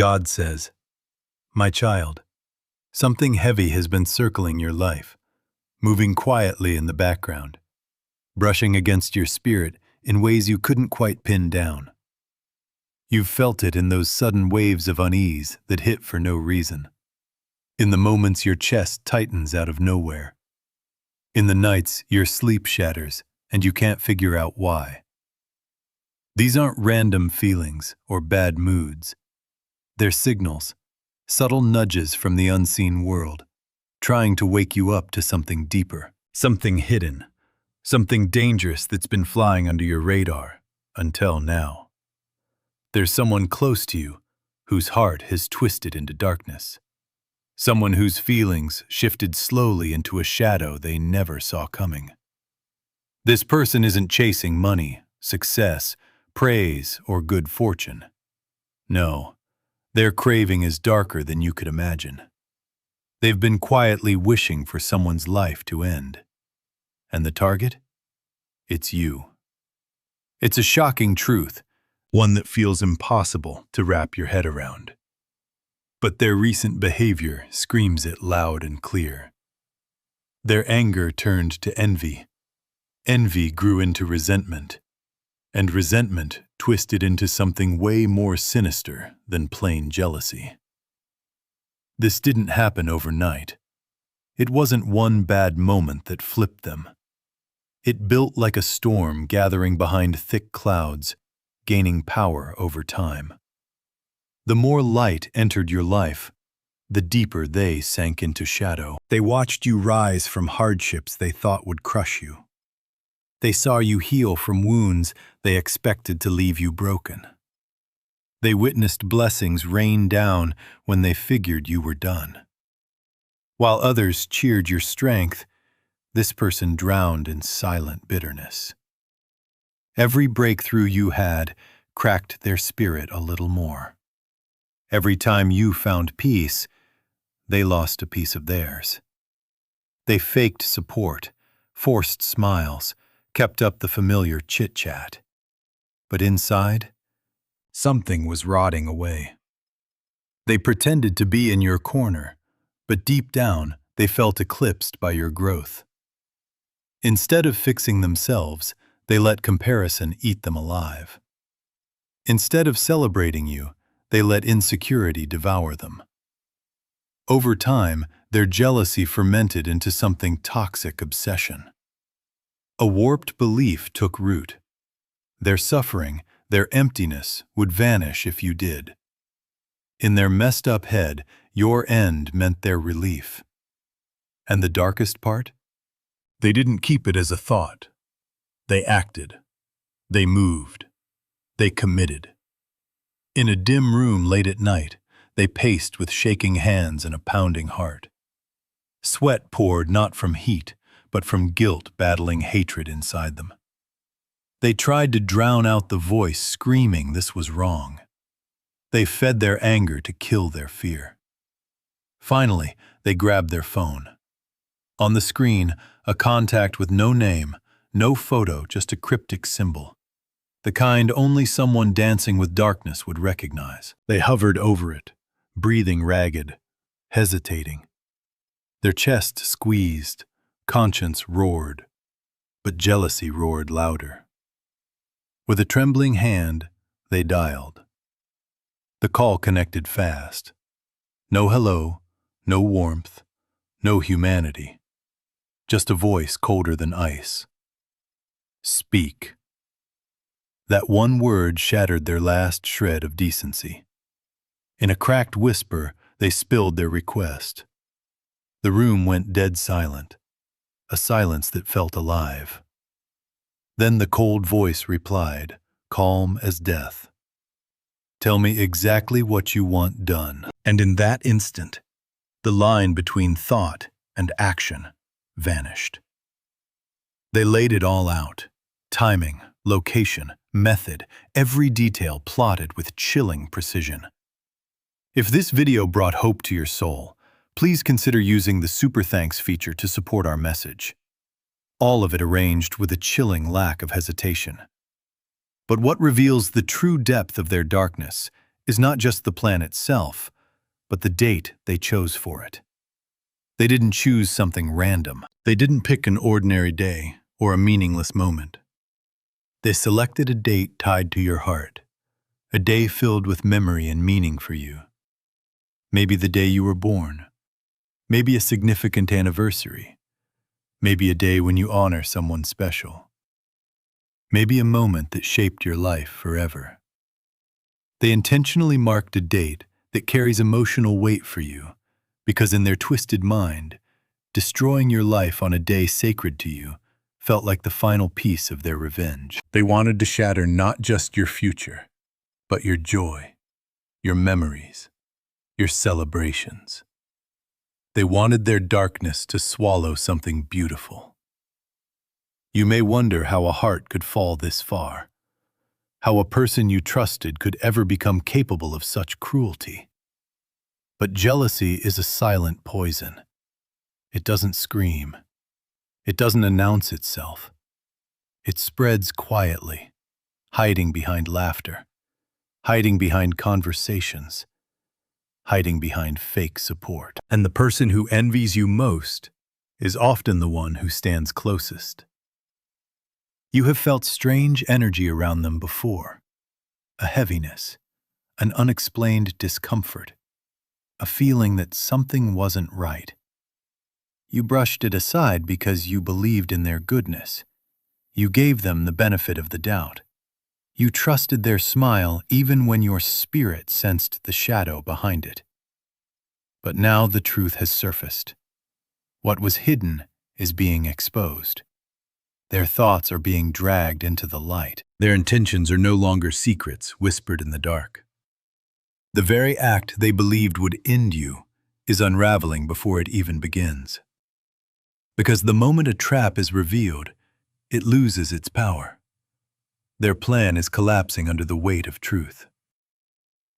God says, "My child, something heavy has been circling your life, moving quietly in the background, brushing against your spirit in ways you couldn't quite pin down. You've felt it in those sudden waves of unease that hit for no reason, in the moments your chest tightens out of nowhere, in the nights your sleep shatters and you can't figure out why. These aren't random feelings or bad moods. They're signals, subtle nudges from the unseen world, trying to wake you up to something deeper, something hidden, something dangerous that's been flying under your radar until now. There's someone close to you whose heart has twisted into darkness, someone whose feelings shifted slowly into a shadow they never saw coming. This person isn't chasing money, success, praise, or good fortune. No, their craving is darker than you could imagine. They've been quietly wishing for someone's life to end. And the target? It's you. It's a shocking truth, one that feels impossible to wrap your head around. But their recent behavior screams it loud and clear. Their anger turned to envy. Envy grew into resentment, and resentment twisted into something way more sinister than plain jealousy. This didn't happen overnight. It wasn't one bad moment that flipped them. It built like a storm gathering behind thick clouds, gaining power over time. The more light entered your life, the deeper they sank into shadow. They watched you rise from hardships they thought would crush you. They saw you heal from wounds they expected to leave you broken. They witnessed blessings rain down when they figured you were done. While others cheered your strength, this person drowned in silent bitterness. Every breakthrough you had cracked their spirit a little more. Every time you found peace, they lost a piece of theirs. They faked support, forced smiles, kept up the familiar chit-chat. But inside, something was rotting away. They pretended to be in your corner, but deep down, they felt eclipsed by your growth. Instead of fixing themselves, they let comparison eat them alive. Instead of celebrating you, they let insecurity devour them. Over time, their jealousy fermented into something toxic obsession. A warped belief took root. Their suffering, their emptiness, would vanish if you did. In their messed up head, your end meant their relief. And the darkest part? They didn't keep it as a thought. They acted. They moved. They committed. In a dim room late at night, they paced with shaking hands and a pounding heart. Sweat poured not from heat, but from guilt battling hatred inside them. They tried to drown out the voice screaming this was wrong. They fed their anger to kill their fear. Finally, they grabbed their phone. On the screen, a contact with no name, no photo, just a cryptic symbol. The kind only someone dancing with darkness would recognize. They hovered over it, breathing ragged, hesitating. Their chest squeezed, conscience roared, but jealousy roared louder. With a trembling hand, they dialed. The call connected fast. No hello, no warmth, no humanity. Just a voice colder than ice. Speak. That one word shattered their last shred of decency. In a cracked whisper, they spilled their request. The room went dead silent, a silence that felt alive. Then the cold voice replied, calm as death. Tell me exactly what you want done. And in that instant, the line between thought and action vanished. They laid it all out. Timing, location, method, every detail plotted with chilling precision. If this video brought hope to your soul, please consider using the Super Thanks feature to support our message. All of it arranged with a chilling lack of hesitation. But what reveals the true depth of their darkness is not just the plan itself, but the date they chose for it. They didn't choose something random. They didn't pick an ordinary day or a meaningless moment. They selected a date tied to your heart, a day filled with memory and meaning for you. Maybe the day you were born, maybe a significant anniversary, maybe a day when you honor someone special, maybe a moment that shaped your life forever. They intentionally marked a date that carries emotional weight for you, because in their twisted mind, destroying your life on a day sacred to you felt like the final piece of their revenge. They wanted to shatter not just your future, but your joy, your memories, your celebrations. They wanted their darkness to swallow something beautiful. You may wonder how a heart could fall this far, how a person you trusted could ever become capable of such cruelty. But jealousy is a silent poison. It doesn't scream. It doesn't announce itself. It spreads quietly, hiding behind laughter, hiding behind conversations, hiding behind fake support. And the person who envies you most is often the one who stands closest. You have felt strange energy around them before, a heaviness, an unexplained discomfort, a feeling that something wasn't right. You brushed it aside because you believed in their goodness. You gave them the benefit of the doubt. You trusted their smile even when your spirit sensed the shadow behind it. But now the truth has surfaced. What was hidden is being exposed. Their thoughts are being dragged into the light. Their intentions are no longer secrets whispered in the dark. The very act they believed would end you is unraveling before it even begins. Because the moment a trap is revealed, it loses its power. Their plan is collapsing under the weight of truth.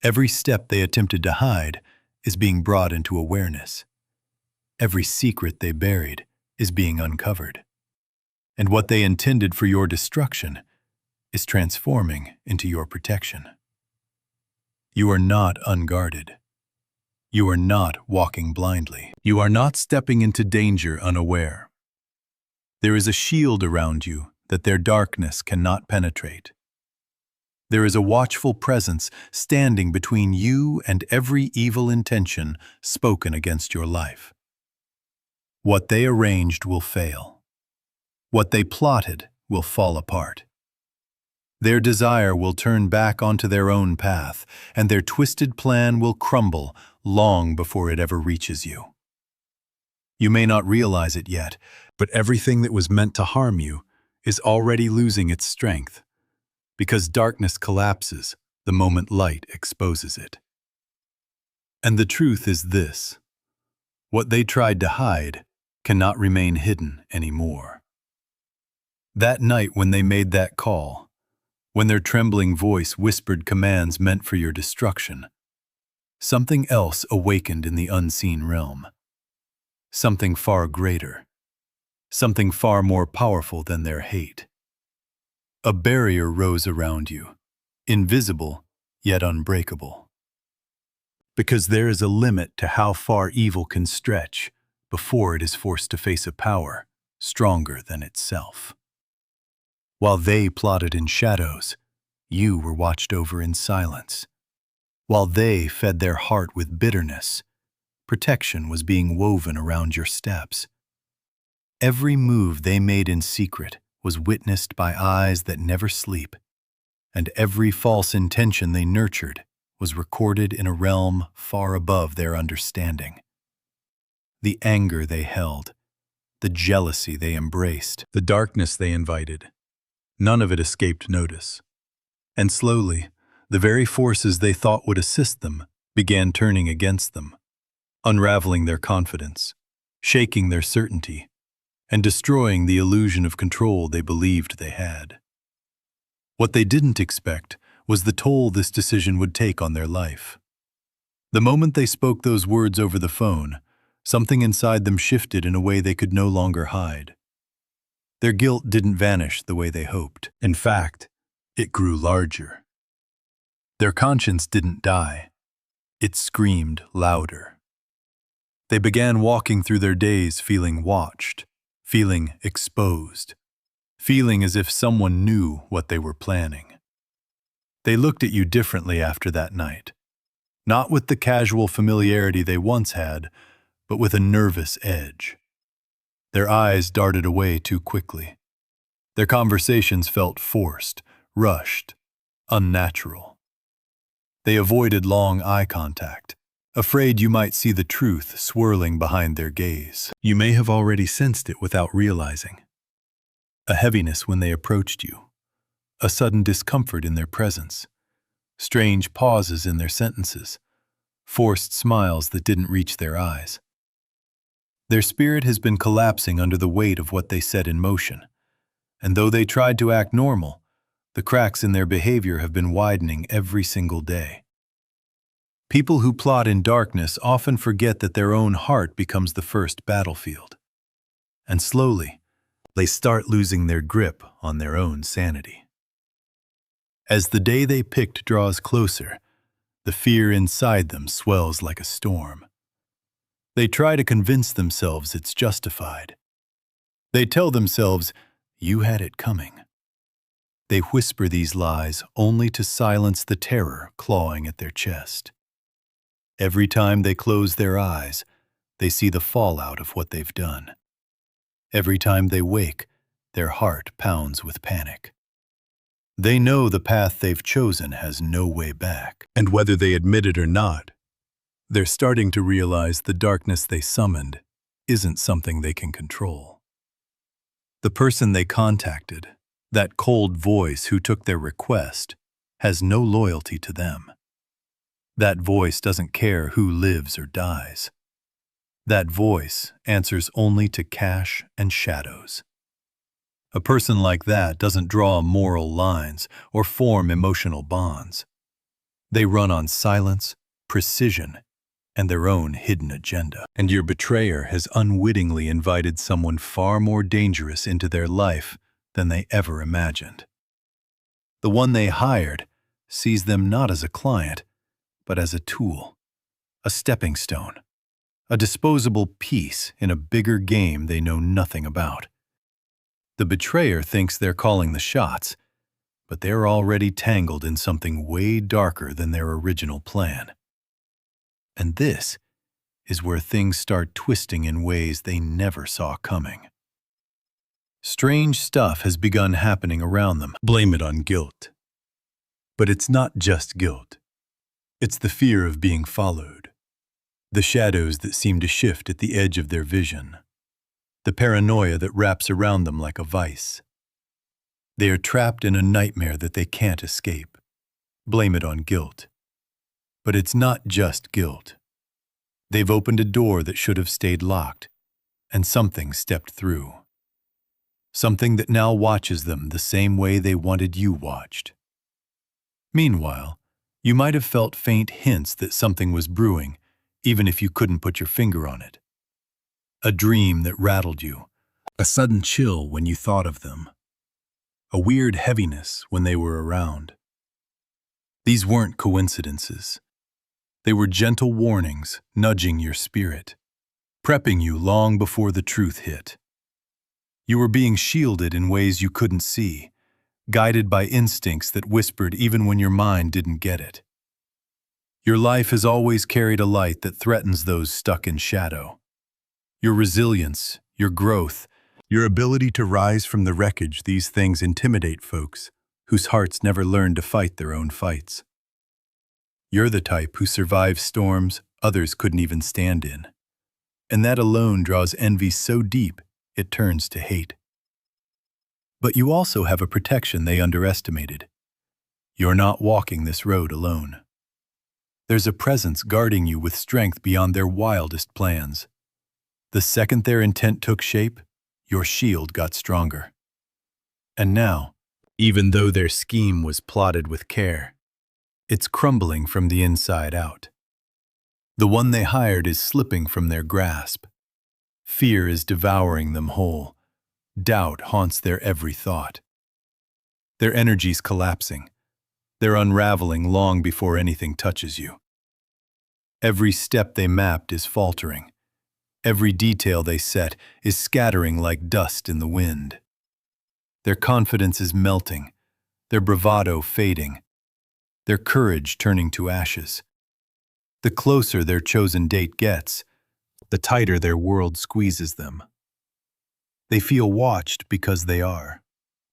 Every step they attempted to hide is being brought into awareness. Every secret they buried is being uncovered. And what they intended for your destruction is transforming into your protection. You are not unguarded. You are not walking blindly. You are not stepping into danger unaware. There is a shield around you that their darkness cannot penetrate. There is a watchful presence standing between you and every evil intention spoken against your life. What they arranged will fail. What they plotted will fall apart. Their desire will turn back onto their own path, and their twisted plan will crumble long before it ever reaches you. You may not realize it yet, but everything that was meant to harm you is already losing its strength, because darkness collapses the moment light exposes it. And the truth is this: what they tried to hide cannot remain hidden anymore. That night when they made that call, when their trembling voice whispered commands meant for your destruction, something else awakened in the unseen realm. Something far greater. Something far more powerful than their hate. A barrier rose around you, invisible yet unbreakable. Because there is a limit to how far evil can stretch before it is forced to face a power stronger than itself. While they plotted in shadows, you were watched over in silence. While they fed their heart with bitterness, protection was being woven around your steps. Every move they made in secret was witnessed by eyes that never sleep, and every false intention they nurtured was recorded in a realm far above their understanding. The anger they held, the jealousy they embraced, the darkness they invited, none of it escaped notice. And slowly, the very forces they thought would assist them began turning against them, unraveling their confidence, shaking their certainty, and destroying the illusion of control they believed they had. What they didn't expect was the toll this decision would take on their life. The moment they spoke those words over the phone, something inside them shifted in a way they could no longer hide. Their guilt didn't vanish the way they hoped. In fact, it grew larger. Their conscience didn't die. It screamed louder. They began walking through their days feeling watched, feeling exposed, feeling as if someone knew what they were planning. They looked at you differently after that night, not with the casual familiarity they once had, but with a nervous edge. Their eyes darted away too quickly. Their conversations felt forced, rushed, unnatural. They avoided long eye contact, afraid you might see the truth swirling behind their gaze. You may have already sensed it without realizing. A heaviness when they approached you, a sudden discomfort in their presence, strange pauses in their sentences, forced smiles that didn't reach their eyes. Their spirit has been collapsing under the weight of what they set in motion, and though they tried to act normal, the cracks in their behavior have been widening every single day. People who plot in darkness often forget that their own heart becomes the first battlefield. And slowly, they start losing their grip on their own sanity. As the day they picked draws closer, the fear inside them swells like a storm. They try to convince themselves it's justified. They tell themselves, "You had it coming." They whisper these lies only to silence the terror clawing at their chest. Every time they close their eyes, they see the fallout of what they've done. Every time they wake, their heart pounds with panic. They know the path they've chosen has no way back, and whether they admit it or not, they're starting to realize the darkness they summoned isn't something they can control. The person they contacted, that cold voice who took their request, has no loyalty to them. That voice doesn't care who lives or dies. That voice answers only to cash and shadows. A person like that doesn't draw moral lines or form emotional bonds. They run on silence, precision, and their own hidden agenda. And your betrayer has unwittingly invited someone far more dangerous into their life than they ever imagined. The one they hired sees them not as a client, but as a tool, a stepping stone, a disposable piece in a bigger game they know nothing about. The betrayer thinks they're calling the shots, but they're already tangled in something way darker than their original plan. And this is where things start twisting in ways they never saw coming. Strange stuff has begun happening around them. Blame it on guilt. But it's not just guilt. It's the fear of being followed, the shadows that seem to shift at the edge of their vision, the paranoia that wraps around them like a vice. They are trapped in a nightmare that they can't escape. Blame it on guilt. But it's not just guilt. They've opened a door that should have stayed locked, and something stepped through. Something that now watches them the same way they wanted you watched. Meanwhile, you might have felt faint hints that something was brewing, even if you couldn't put your finger on it. A dream that rattled you, a sudden chill when you thought of them, a weird heaviness when they were around. These weren't coincidences. They were gentle warnings nudging your spirit, prepping you long before the truth hit. You were being shielded in ways you couldn't see, guided by instincts that whispered even when your mind didn't get it. Your life has always carried a light that threatens those stuck in shadow. Your resilience, your growth, your ability to rise from the wreckage, these things intimidate folks whose hearts never learned to fight their own fights. You're the type who survives storms others couldn't even stand in. And that alone draws envy so deep it turns to hate. But you also have a protection they underestimated. You're not walking this road alone. There's a presence guarding you with strength beyond their wildest plans. The second their intent took shape, your shield got stronger. And now, even though their scheme was plotted with care, it's crumbling from the inside out. The one they hired is slipping from their grasp. Fear is devouring them whole. Doubt haunts their every thought. Their energy's collapsing. They're unraveling long before anything touches you. Every step they mapped is faltering. Every detail they set is scattering like dust in the wind. Their confidence is melting, their bravado fading, their courage turning to ashes. The closer their chosen date gets, the tighter their world squeezes them. They feel watched because they are.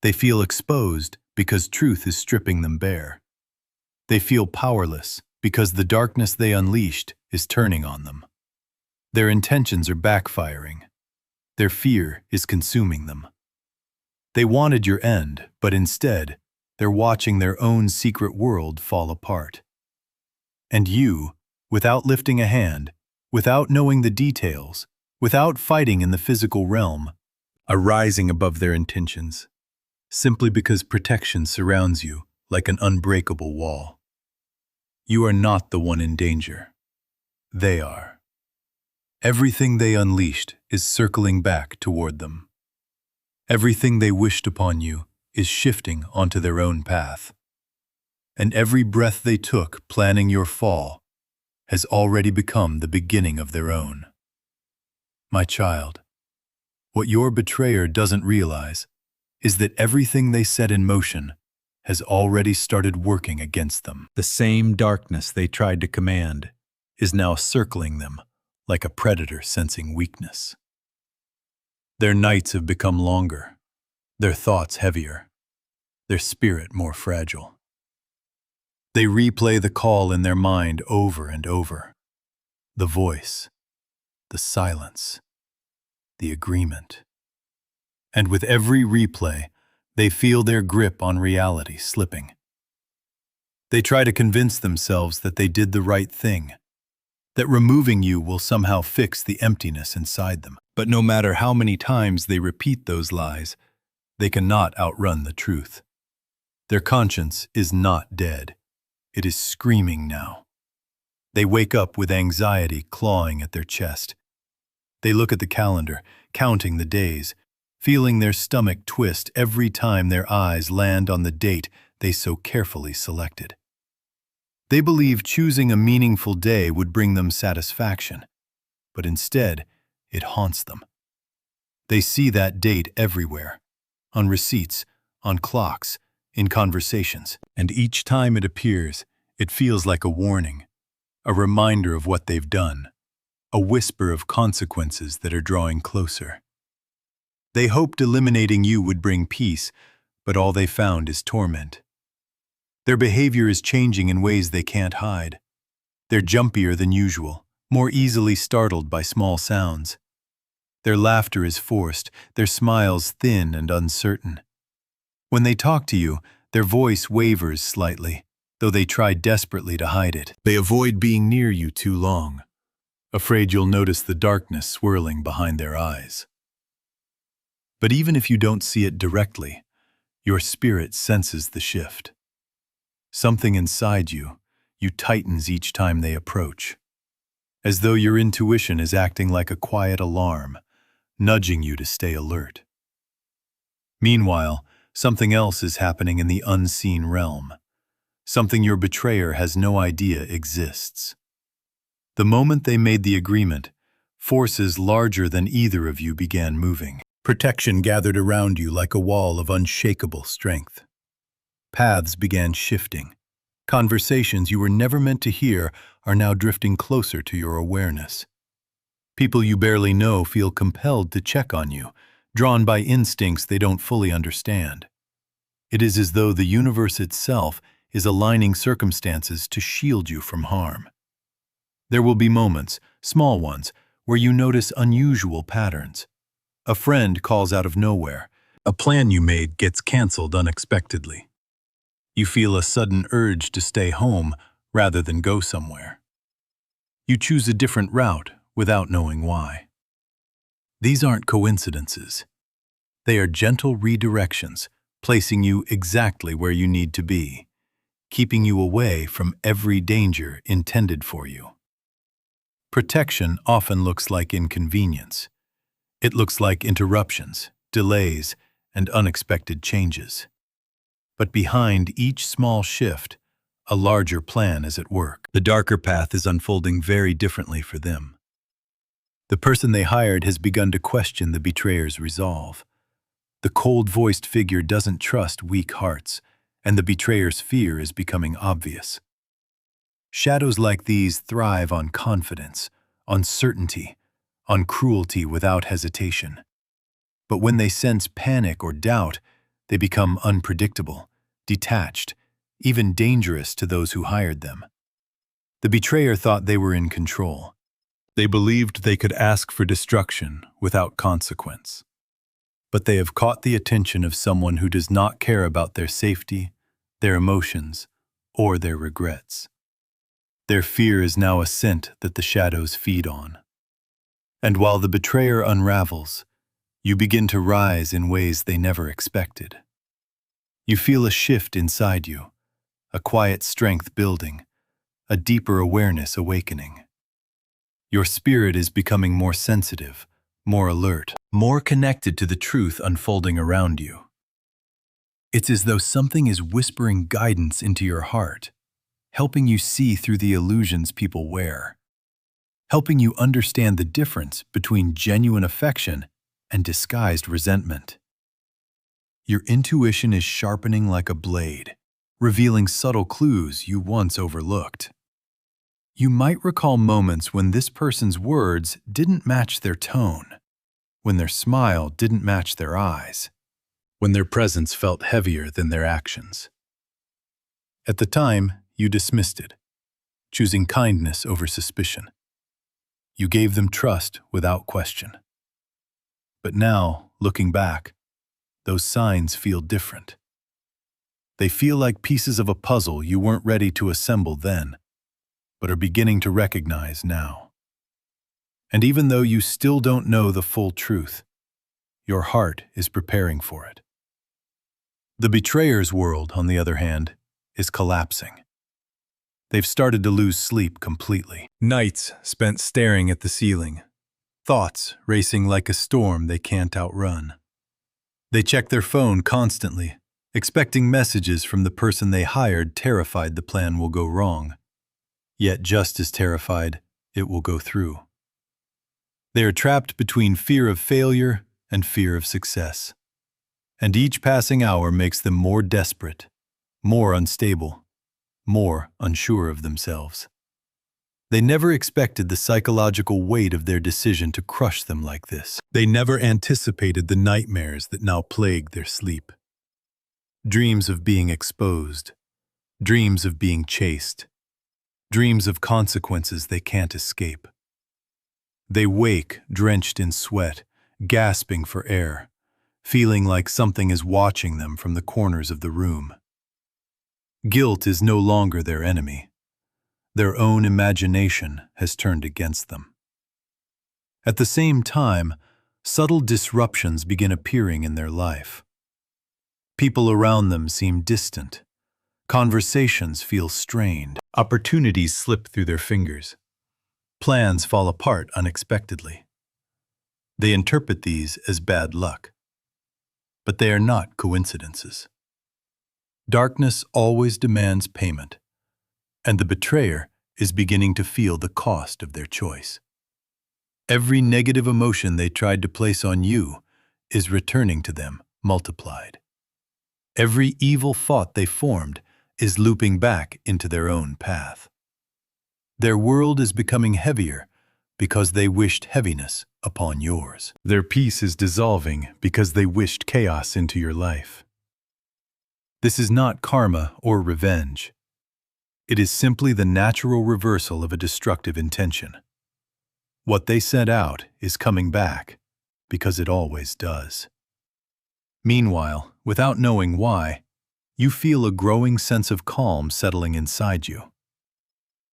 They feel exposed because truth is stripping them bare. They feel powerless because the darkness they unleashed is turning on them. Their intentions are backfiring. Their fear is consuming them. They wanted your end, but instead, they're watching their own secret world fall apart. And you, without lifting a hand, without knowing the details, without fighting in the physical realm, are rising above their intentions, simply because protection surrounds you like an unbreakable wall. You are not the one in danger. They are. Everything they unleashed is circling back toward them. Everything they wished upon you is shifting onto their own path. And every breath they took planning your fall has already become the beginning of their own. My child, what your betrayer doesn't realize is that everything they set in motion has already started working against them. The same darkness they tried to command is now circling them like a predator sensing weakness. Their nights have become longer, their thoughts heavier, their spirit more fragile. They replay the call in their mind over and over. The voice, the silence, the agreement. And with every replay, they feel their grip on reality slipping. They try to convince themselves that they did the right thing, that removing you will somehow fix the emptiness inside them. But no matter how many times they repeat those lies, they cannot outrun the truth. Their conscience is not dead. It is screaming now. They wake up with anxiety clawing at their chest. They look at the calendar, counting the days, feeling their stomach twist every time their eyes land on the date they so carefully selected. They believe choosing a meaningful day would bring them satisfaction, but instead, it haunts them. They see that date everywhere, on receipts, on clocks, in conversations, and each time it appears, it feels like a warning, a reminder of what they've done, a whisper of consequences that are drawing closer. They hoped eliminating you would bring peace, but all they found is torment. Their behavior is changing in ways they can't hide. They're jumpier than usual, more easily startled by small sounds. Their laughter is forced, their smiles thin and uncertain. When they talk to you, their voice wavers slightly, though they try desperately to hide it. They avoid being near you too long, afraid you'll notice the darkness swirling behind their eyes. But even if you don't see it directly, your spirit senses the shift. Something inside you tightens each time they approach, as though your intuition is acting like a quiet alarm, nudging you to stay alert. Meanwhile, something else is happening in the unseen realm, something your betrayer has no idea exists. The moment they made the agreement, forces larger than either of you began moving. Protection gathered around you like a wall of unshakable strength. Paths began shifting. Conversations you were never meant to hear are now drifting closer to your awareness. People you barely know feel compelled to check on you, drawn by instincts they don't fully understand. It is as though the universe itself is aligning circumstances to shield you from harm. There will be moments, small ones, where you notice unusual patterns. A friend calls out of nowhere. A plan you made gets canceled unexpectedly. You feel a sudden urge to stay home rather than go somewhere. You choose a different route without knowing why. These aren't coincidences. They are gentle redirections, placing you exactly where you need to be, keeping you away from every danger intended for you. Protection often looks like inconvenience. It looks like interruptions, delays, and unexpected changes. But behind each small shift A larger plan is at work. The darker path is unfolding very differently for them. The person they hired has begun to question the betrayer's resolve. The cold-voiced figure doesn't trust weak hearts, and the betrayer's fear is becoming obvious. Shadows like these thrive on confidence, on certainty, on cruelty without hesitation. But when they sense panic or doubt, they become unpredictable, detached, even dangerous to those who hired them. The betrayer thought they were in control. They believed they could ask for destruction without consequence. But they have caught the attention of someone who does not care about their safety, their emotions, or their regrets. Their fear is now a scent that the shadows feed on. And while the betrayer unravels, you begin to rise in ways they never expected. You feel a shift inside you, a quiet strength building, a deeper awareness awakening. Your spirit is becoming more sensitive, more alert, more connected to the truth unfolding around you. It's as though something is whispering guidance into your heart, helping you see through the illusions people wear, helping you understand the difference between genuine affection and disguised resentment. Your intuition is sharpening like a blade, revealing subtle clues you once overlooked. You might recall moments when this person's words didn't match their tone, when their smile didn't match their eyes, when their presence felt heavier than their actions. At the time, you dismissed it, choosing kindness over suspicion. You gave them trust without question. But now, looking back, those signs feel different. They feel like pieces of a puzzle you weren't ready to assemble then, but are beginning to recognize now. And even though you still don't know the full truth, your heart is preparing for it. The betrayer's world, on the other hand, is collapsing. They've started to lose sleep completely. Nights spent staring at the ceiling, thoughts racing like a storm they can't outrun. They check their phone constantly, expecting messages from the person they hired, terrified the plan will go wrong. Yet just as terrified, it will go through. They are trapped between fear of failure and fear of success. And each passing hour makes them more desperate, more unstable, more unsure of themselves. They never expected the psychological weight of their decision to crush them like this. They never anticipated the nightmares that now plague their sleep. Dreams of being exposed, dreams of being chased, dreams of consequences they can't escape. They wake drenched in sweat, gasping for air, feeling like something is watching them from the corners of the room. Guilt is no longer their enemy. Their own imagination has turned against them. At the same time, subtle disruptions begin appearing in their life. People around them seem distant. Conversations feel strained. Opportunities slip through their fingers. Plans fall apart unexpectedly. They interpret these as bad luck. But they are not coincidences. Darkness always demands payment, and the betrayer is beginning to feel the cost of their choice. Every negative emotion they tried to place on you is returning to them multiplied. Every evil thought they formed is looping back into their own path. Their world is becoming heavier because they wished heaviness upon yours. Their peace is dissolving because they wished chaos into your life. This is not karma or revenge. It is simply the natural reversal of a destructive intention. What they set out is coming back, because it always does. Meanwhile, without knowing why, you feel a growing sense of calm settling inside you.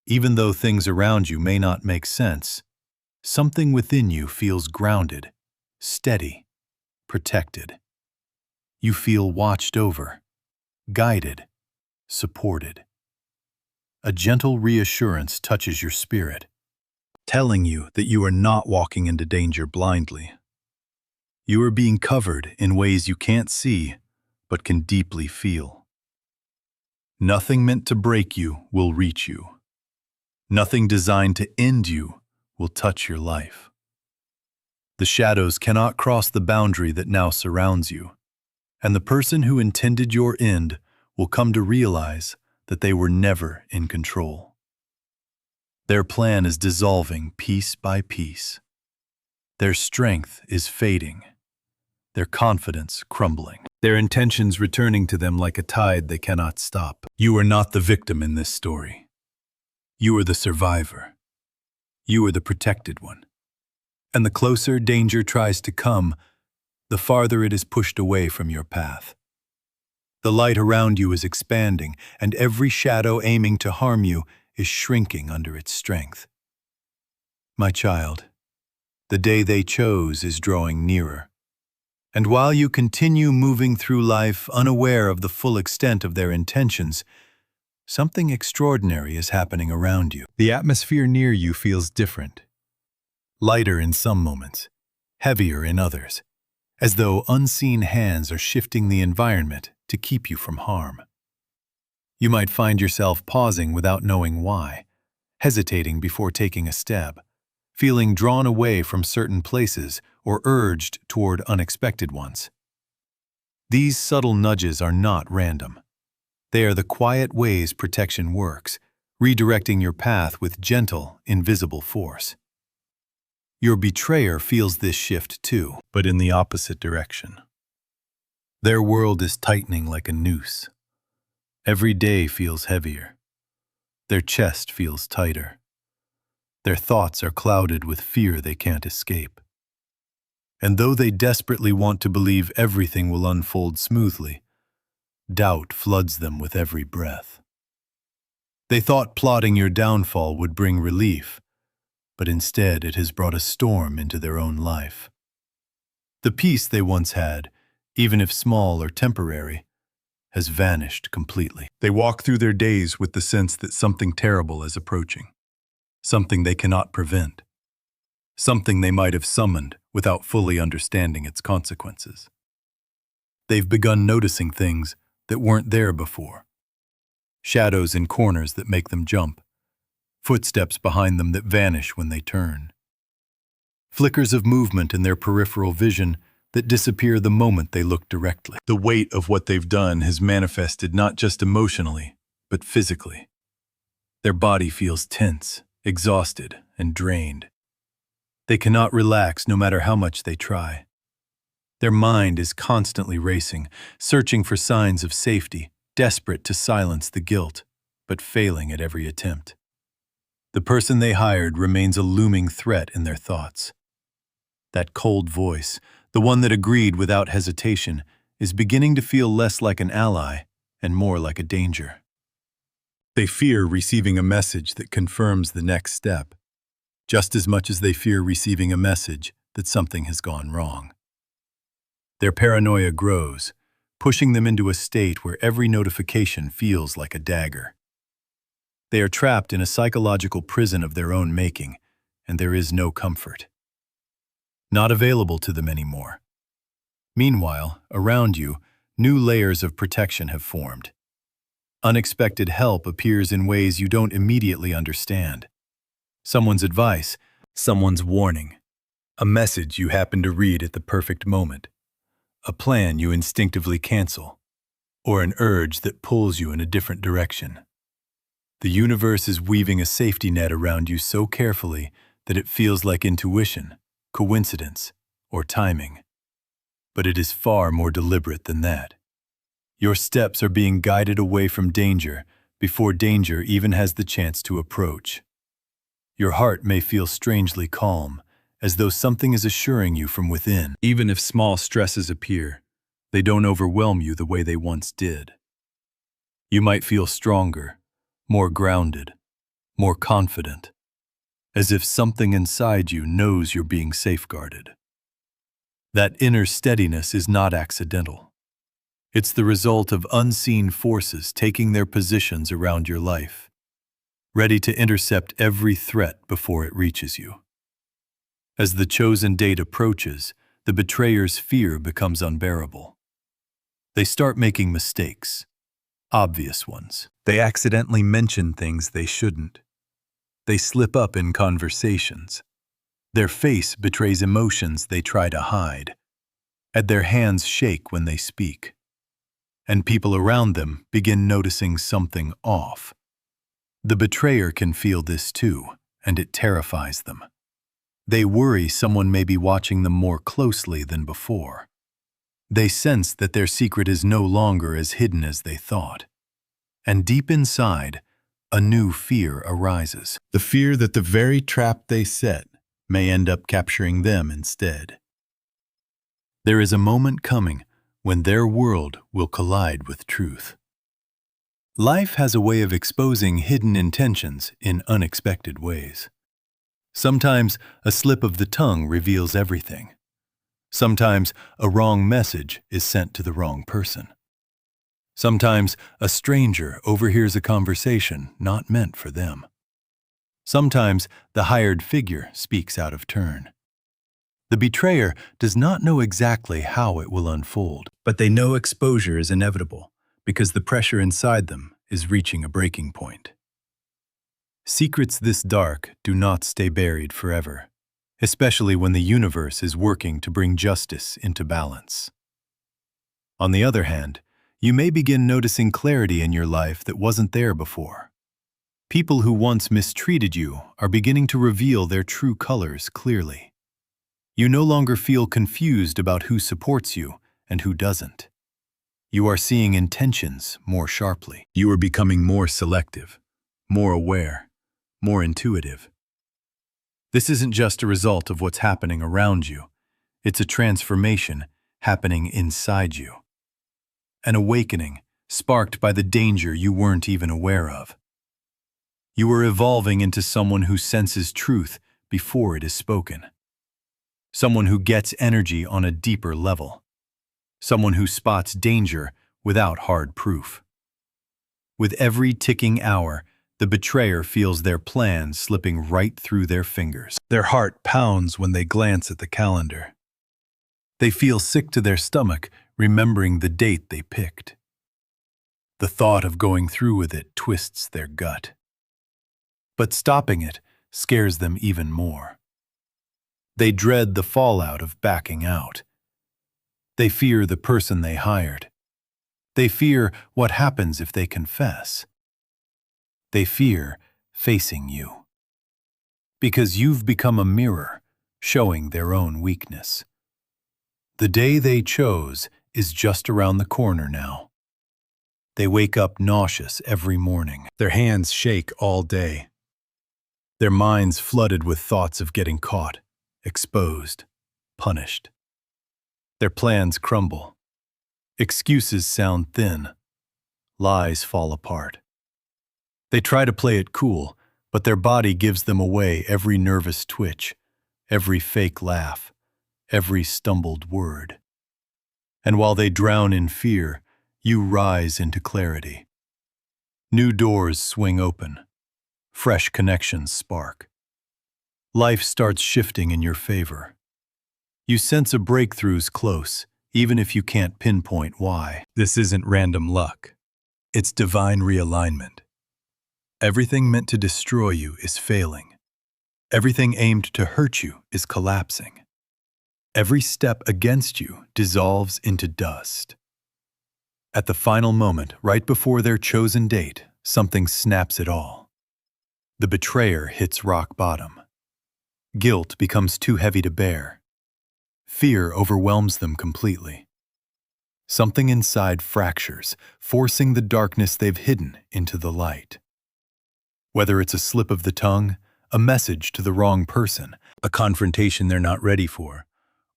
Even though things around you may not make sense, something within you feels grounded, steady, protected. You feel watched over, guided, supported. A gentle reassurance touches your spirit, telling you that you are not walking into danger blindly. You are being covered in ways you can't see, but can deeply feel. Nothing meant to break you will reach you. Nothing designed to end you will touch your life. The shadows cannot cross the boundary that now surrounds you, and the person who intended your end will come to realize that they were never in control. Their plan is dissolving piece by piece. Their strength is fading, their confidence crumbling, their intentions returning to them like a tide they cannot stop. You are not the victim in this story. You are the survivor. You are the protected one. And the closer danger tries to come, the farther it is pushed away from your path. The light around you is expanding, and every shadow aiming to harm you is shrinking under its strength. My child, the day they chose is drawing nearer. And while you continue moving through life unaware of the full extent of their intentions, something extraordinary is happening around you. The atmosphere near you feels different. Lighter in some moments, heavier in others, as though unseen hands are shifting the environment to keep you from harm. You might find yourself pausing without knowing why, hesitating before taking a step, feeling drawn away from certain places or urged toward unexpected ones. These subtle nudges are not random. They are the quiet ways protection works, redirecting your path with gentle, invisible force. Your betrayer feels this shift too, but in the opposite direction. Their world is tightening like a noose. Every day feels heavier. Their chest feels tighter. Their thoughts are clouded with fear they can't escape. And though they desperately want to believe everything will unfold smoothly, doubt floods them with every breath. They thought plotting your downfall would bring relief, but instead it has brought a storm into their own life. The peace they once had, even if small or temporary, has vanished completely. They walk through their days with the sense that something terrible is approaching, something they cannot prevent, something they might have summoned without fully understanding its consequences. They've begun noticing things that weren't there before, shadows in corners that make them jump, footsteps behind them that vanish when they turn, flickers of movement in their peripheral vision that disappear the moment they look directly. The weight of what they've done has manifested not just emotionally, but physically. Their body feels tense, exhausted, and drained. They cannot relax no matter how much they try. Their mind is constantly racing, searching for signs of safety, desperate to silence the guilt, but failing at every attempt. The person they hired remains a looming threat in their thoughts. That cold voice, the one that agreed without hesitation, is beginning to feel less like an ally and more like a danger. They fear receiving a message that confirms the next step, just as much as they fear receiving a message that something has gone wrong. Their paranoia grows, pushing them into a state where every notification feels like a dagger. They are trapped in a psychological prison of their own making, and there is no comfort. Not available to them anymore. Meanwhile, around you, new layers of protection have formed. Unexpected help appears in ways you don't immediately understand. Someone's advice, someone's warning, a message you happen to read at the perfect moment, a plan you instinctively cancel, or an urge that pulls you in a different direction. The universe is weaving a safety net around you so carefully that it feels like intuition, coincidence, or timing. But it is far more deliberate than that. Your steps are being guided away from danger before danger even has the chance to approach. Your heart may feel strangely calm, as though something is assuring you from within. Even if small stresses appear, they don't overwhelm you the way they once did. You might feel stronger, more grounded, more confident, as if something inside you knows you're being safeguarded. That inner steadiness is not accidental. It's the result of unseen forces taking their positions around your life, ready to intercept every threat before it reaches you. As the chosen date approaches, the betrayer's fear becomes unbearable. They start making mistakes, obvious ones. They accidentally mention things they shouldn't. They slip up in conversations. Their face betrays emotions they try to hide, and their hands shake when they speak. And people around them begin noticing something off. The betrayer can feel this too, and it terrifies them. They worry someone may be watching them more closely than before. They sense that their secret is no longer as hidden as they thought. And deep inside, a new fear arises. The fear that the very trap they set may end up capturing them instead. There is a moment coming when their world will collide with truth. Life has a way of exposing hidden intentions in unexpected ways. Sometimes a slip of the tongue reveals everything. Sometimes a wrong message is sent to the wrong person. Sometimes a stranger overhears a conversation not meant for them. Sometimes the hired figure speaks out of turn. The betrayer does not know exactly how it will unfold, but they know exposure is inevitable because the pressure inside them is reaching a breaking point. Secrets this dark do not stay buried forever, especially when the universe is working to bring justice into balance. On the other hand, you may begin noticing clarity in your life that wasn't there before. People who once mistreated you are beginning to reveal their true colors clearly. You no longer feel confused about who supports you and who doesn't. You are seeing intentions more sharply. You are becoming more selective, more aware, more intuitive. This isn't just a result of what's happening around you. It's a transformation happening inside you. An awakening sparked by the danger you weren't even aware of. You are evolving into someone who senses truth before it is spoken. Someone who gets energy on a deeper level. Someone who spots danger without hard proof. With every ticking hour, the betrayer feels their plan slipping right through their fingers. Their heart pounds when they glance at the calendar. They feel sick to their stomach, remembering the date they picked. The thought of going through with it twists their gut. But stopping it scares them even more. They dread the fallout of backing out. They fear the person they hired. They fear what happens if they confess. They fear facing you. Because you've become a mirror, showing their own weakness. The day they chose is just around the corner now. They wake up nauseous every morning. Their hands shake all day. Their minds flooded with thoughts of getting caught, exposed, punished. Their plans crumble. Excuses sound thin. Lies fall apart. They try to play it cool, but their body gives them away every nervous twitch, every fake laugh, every stumbled word. And while they drown in fear, you rise into clarity. New doors swing open. Fresh connections spark. Life starts shifting in your favor. You sense a breakthrough's close, even if you can't pinpoint why. This isn't random luck. It's divine realignment. Everything meant to destroy you is failing. Everything aimed to hurt you is collapsing. Every step against you dissolves into dust. At the final moment, right before their chosen date, something snaps it all. The betrayer hits rock bottom. Guilt becomes too heavy to bear. Fear overwhelms them completely. Something inside fractures, forcing the darkness they've hidden into the light. Whether it's a slip of the tongue, a message to the wrong person, a confrontation they're not ready for,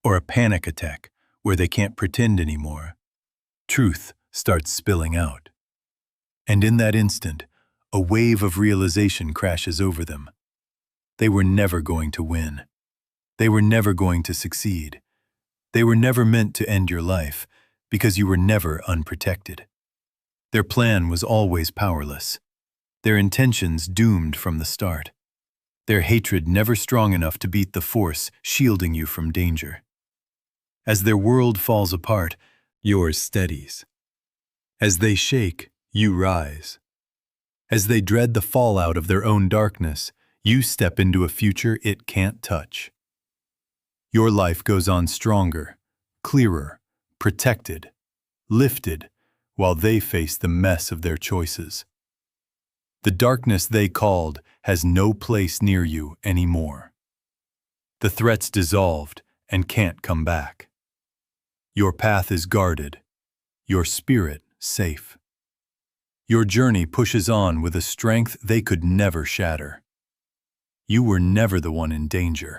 or a panic attack where they can't pretend anymore, truth starts spilling out. And in that instant, a wave of realization crashes over them. They were never going to win. They were never going to succeed. They were never meant to end your life because you were never unprotected. Their plan was always powerless. Their intentions doomed from the start. Their hatred never strong enough to beat the force shielding you from danger. As their world falls apart, yours steadies. As they shake, You rise. As they dread the fallout of their own darkness, you step into a future it can't touch. Your life goes on stronger, clearer, protected, lifted, while they face the mess of their choices. The darkness they called has no place near you anymore. The threat's dissolved and can't come back. Your path is guarded, your spirit safe. Your journey pushes on with a strength they could never shatter. You were never the one in danger.